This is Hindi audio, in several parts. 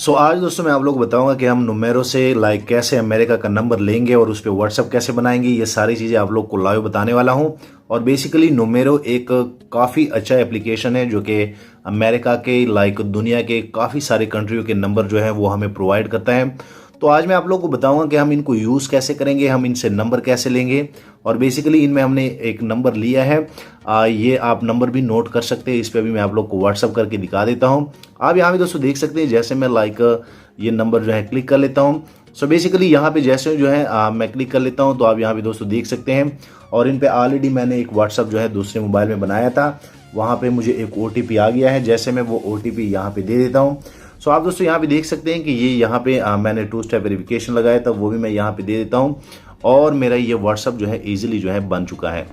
आज दोस्तों मैं आप लोग को बताऊंगा कि हम नुमेरो से कैसे अमेरिका का नंबर लेंगे और उस पर व्हाट्सअप कैसे बनाएंगे। ये सारी चीज़ें आप लोग को लाइव बताने वाला हूं। और बेसिकली नुमेरो एक काफ़ी अच्छा एप्लीकेशन है जो कि अमेरिका के दुनिया के काफ़ी सारे कंट्रियों के नंबर जो है वो हमें प्रोवाइड करता है। तो आज मैं आप लोग को बताऊंगा कि हम इनको यूज़ कैसे करेंगे, हम इनसे नंबर कैसे लेंगे। और बेसिकली इनमें हमने एक नंबर लिया है, ये आप नंबर भी नोट कर सकते हैं। इस पर भी मैं आप लोग को व्हाट्सअप करके दिखा देता हूँ। आप यहाँ पे दोस्तों देख सकते हैं, जैसे मैं ये नंबर जो है क्लिक कर लेता हूँ। बेसिकली यहाँ पे जैसे जो है मैं क्लिक कर लेता हूँ तो आप यहाँ पे दोस्तों देख सकते हैं। और इन पे ऑलरेडी मैंने एक व्हाट्सअप जो है दूसरे मोबाइल में बनाया था, वहाँ पे मुझे एक OTP आ गया है। जैसे मैं वो OTP यहाँ पे दे देता हूँ। आप दोस्तों यहाँ पे देख सकते हैं कि ये यहाँ पे मैंने 2 स्टेप वेरिफिकेशन लगाया था, वो भी मैं यहाँ पे दे देता हूँ। और मेरा ये व्हाट्सअप जो है ईजिली जो है बन चुका है।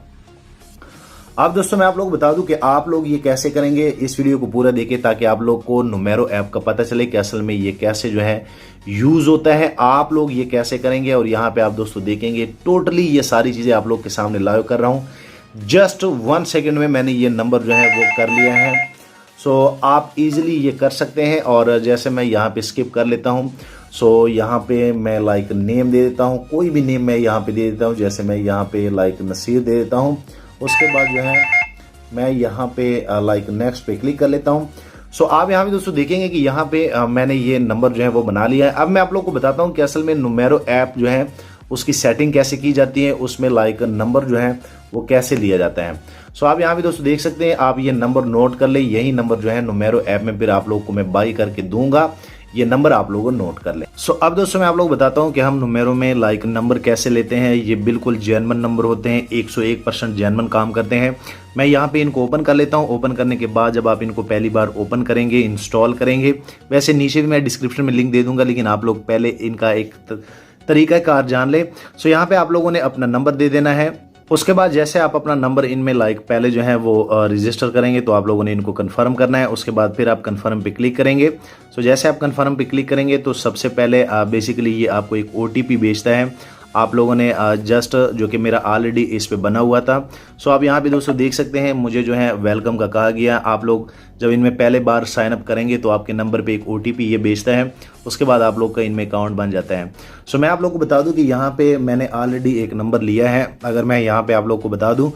अब दोस्तों मैं आप लोग बता दूं कि आप लोग ये कैसे करेंगे। इस वीडियो को पूरा देखें ताकि आप लोग को नुमेरो ऐप का पता चले कि असल में ये कैसे जो है यूज होता है, आप लोग ये कैसे करेंगे। और यहाँ पे आप दोस्तों देखेंगे टोटली ये सारी चीजें आप लोग के सामने लाइव कर रहा हूँ। जस्ट 1 सेकेंड में मैंने ये नंबर जो है वो कर लिया है। आप इजीली ये कर सकते हैं। और जैसे मैं यहाँ पे स्किप कर लेता हूँ, यहाँ पे मैं नेम दे देता हूँ, कोई भी नेम मैं यहाँ पे दे देता हूँ। जैसे मैं यहाँ पे नसीर दे देता हूँ। उसके बाद जो है मैं यहाँ पे नेक्स्ट पे क्लिक कर लेता हूँ। आप यहाँ पे दोस्तों देखेंगे कि यहाँ पे मैंने ये नंबर जो है वो बना लिया है। अब मैं आप लोग को बताता हूँ कि असल में नुमेरो ऐप जो है उसकी सेटिंग कैसे की जाती है, उसमें नंबर जो है वो कैसे लिया जाता है। आप यहाँ पे दोस्तों देख सकते हैं, आप ये नंबर नोट कर ले। यही नंबर जो है नुमेरो ऐप में फिर आप लोग को मैं बाई करके दूंगा, ये नंबर आप लोगों नोट कर लें। अब दोस्तों मैं आप लोग बताता हूं कि हम नुमेरो में नंबर कैसे लेते हैं। ये बिल्कुल जेन्युइन नंबर होते हैं, 101% जेन्युइन काम करते हैं। मैं यहाँ पे इनको ओपन कर लेता हूं। ओपन करने के बाद जब आप इनको पहली बार ओपन करेंगे, इंस्टॉल करेंगे, वैसे नीचे भी मैं डिस्क्रिप्शन में लिंक दे दूंगा, लेकिन आप लोग पहले इनका एक तरीकाकार जान ले। यहाँ पे आप लोगों ने अपना नंबर दे देना है। उसके बाद जैसे आप अपना नंबर इनमें पहले जो है वो रजिस्टर करेंगे तो आप लोगों ने इनको कंफर्म करना है। उसके बाद फिर आप कंफर्म पे क्लिक करेंगे। जैसे आप कंफर्म पे क्लिक करेंगे तो सबसे पहले बेसिकली ये आपको एक OTP भेजता है। आप लोगों ने जस्ट जो कि मेरा ऑलरेडी इस पे बना हुआ था। आप यहाँ पे दोस्तों देख सकते हैं, मुझे जो है वेलकम का कहा गया। आप लोग जब इनमें पहले बार साइन अप करेंगे तो आपके नंबर पे एक OTP ये भेजता है। उसके बाद आप लोग का इनमें अकाउंट बन जाता है। मैं आप लोग को बता दूं कि यहाँ पे मैंने ऑलरेडी एक नंबर लिया है। अगर मैं यहाँ पे आप लोग को बता दूं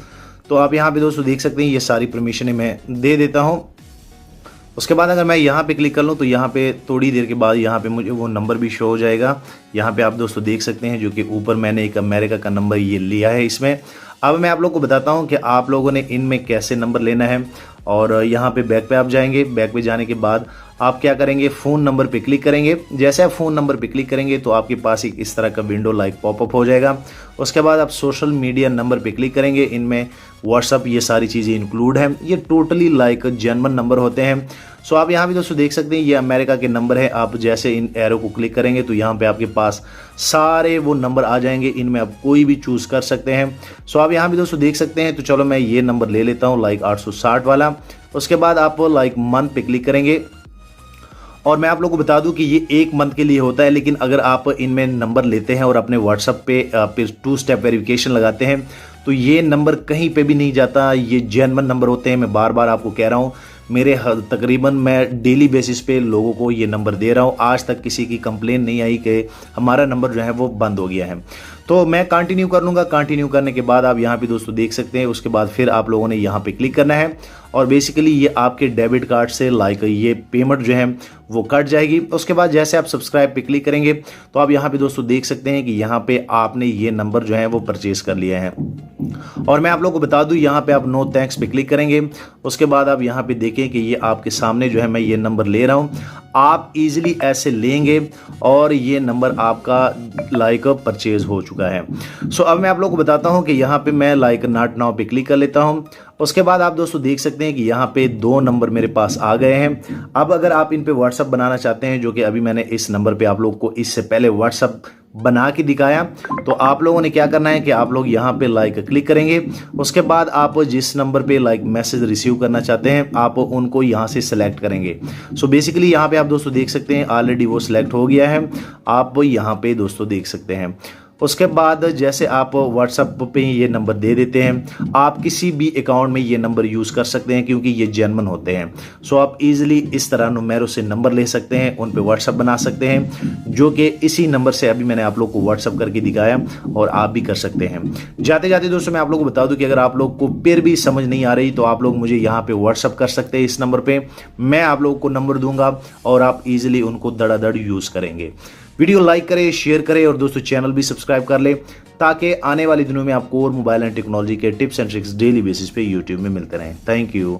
तो आप यहाँ पे दोस्तों देख सकते हैं, ये सारी परमिशनें मैं दे देता हूँ। उसके बाद अगर मैं यहाँ पे क्लिक कर लूँ तो यहाँ पे थोड़ी देर के बाद यहाँ पे मुझे वो नंबर भी शो हो जाएगा। यहाँ पे आप दोस्तों देख सकते हैं, जो कि ऊपर मैंने एक अमेरिका का नंबर ये लिया है इसमें। अब मैं आप लोग को बताता हूँ कि आप लोगों ने इनमें कैसे नंबर लेना है। और यहाँ पे बैक पे आप जाएंगे। बैक पे जाने के बाद आप क्या करेंगे, फ़ोन नंबर पे क्लिक करेंगे। जैसे आप फ़ोन नंबर पे क्लिक करेंगे तो आपके पास एक इस तरह का विंडो पॉपअप हो जाएगा। उसके बाद आप सोशल मीडिया नंबर पे क्लिक करेंगे। इनमें व्हाट्सअप ये सारी चीज़ें इंक्लूड हैं। ये टोटली जेन्युइन नंबर होते हैं। आप यहाँ भी दोस्तों देख सकते हैं, ये अमेरिका के नंबर है। आप जैसे इन एरो को क्लिक करेंगे तो यहाँ पे आपके पास सारे वो नंबर आ जाएंगे। इनमें आप कोई भी चूज़ कर सकते हैं। आप यहाँ भी दोस्तों देख सकते हैं। तो चलो मैं ये नंबर ले लेता हूँ 860 वाला। उसके बाद आप मंथ पे क्लिक करेंगे। और मैं आप लोगों को बता दूं कि ये 1 मंथ के लिए होता है, लेकिन अगर आप इनमें नंबर लेते हैं और अपने व्हाट्सएप पे 2 स्टेप वेरिफिकेशन लगाते हैं तो ये नंबर कहीं पे भी नहीं जाता। ये जेन्युइन नंबर होते हैं। मैं बार बार आपको कह रहा हूँ, मेरे तकरीबन मैं डेली बेसिस पे लोगों को ये नंबर दे रहा हूँ। आज तक किसी की कंप्लेन नहीं आई कि हमारा नंबर जो है वो बंद हो गया है। तो मैं कंटिन्यू कर लूँगा। कंटिन्यू करने के बाद आप यहाँ पे दोस्तों देख सकते हैं। उसके बाद फिर आप लोगों ने यहाँ पे क्लिक करना है और बेसिकली ये आपके डेबिट कार्ड से ये पेमेंट जो है वो कट जाएगी। उसके बाद जैसे आप सब्सक्राइब पे क्लिक करेंगे तो आप यहाँ पे दोस्तों देख सकते हैं कि यहाँ पे आपने ये नंबर जो है वो परचेज कर लिया है। और मैं आप लोगों को बता दूं, यहाँ पे आप नो थैंक्स पे क्लिक करेंगे। उसके बाद आप यहाँ पे देखें कि ये आपके सामने जो है मैं ये नंबर ले रहा हूँ। आप इजीली ऐसे लेंगे और ये नंबर आपका परचेज हो चुका है। अब मैं आप लोगों को बताता हूँ कि यहाँ पे मैं नॉट नाउ पे क्लिक कर लेता हूँ। उसके बाद आप दोस्तों देख सकते हैं कि यहाँ पे 2 नंबर मेरे पास आ गए हैं। अब अगर आप इन पे व्हाट्सअप बनाना चाहते हैं, जो कि अभी मैंने इस नंबर पे आप लोग को इससे पहले व्हाट्सअप बना के दिखाया, तो आप लोगों ने क्या करना है कि आप लोग यहाँ पे क्लिक करेंगे। उसके बाद आप जिस नंबर पे मैसेज रिसीव करना चाहते हैं आप उनको यहाँ से सिलेक्ट करेंगे। बेसिकली यहाँ पे आप दोस्तों देख सकते हैं ऑलरेडी वो सिलेक्ट हो गया है। आप यहाँ पे दोस्तों देख सकते हैं। उसके बाद जैसे आप व्हाट्सएप पे ये नंबर दे देते हैं, आप किसी भी अकाउंट में ये नंबर यूज़ कर सकते हैं क्योंकि ये जेन्युइन होते हैं। सो आप इजीली इस तरह नुमेरो से नंबर ले सकते हैं, उन पे व्हाट्सएप बना सकते हैं, जो कि इसी नंबर से अभी मैंने आप लोग को व्हाट्सएप करके दिखाया और आप भी कर सकते हैं। जाते जाते दोस्तों मैं आप लोग को बता दूं कि अगर आप लोग को फिर भी समझ नहीं आ रही तो आप लोग मुझे यहाँ पे व्हाट्सएप कर सकते हैं। इस नंबर पे मैं आप लोगों को नंबर दूंगा और आप इजीली उनको धड़ाधड़ यूज करेंगे। वीडियो लाइक करें, शेयर करें और दोस्तों चैनल भी सब्सक्राइब कर ले ताकि आने वाले दिनों में आपको और मोबाइल एंड टेक्नोलॉजी के tips and tricks daily basis पे यूट्यूब में मिलते रहें। Thank you.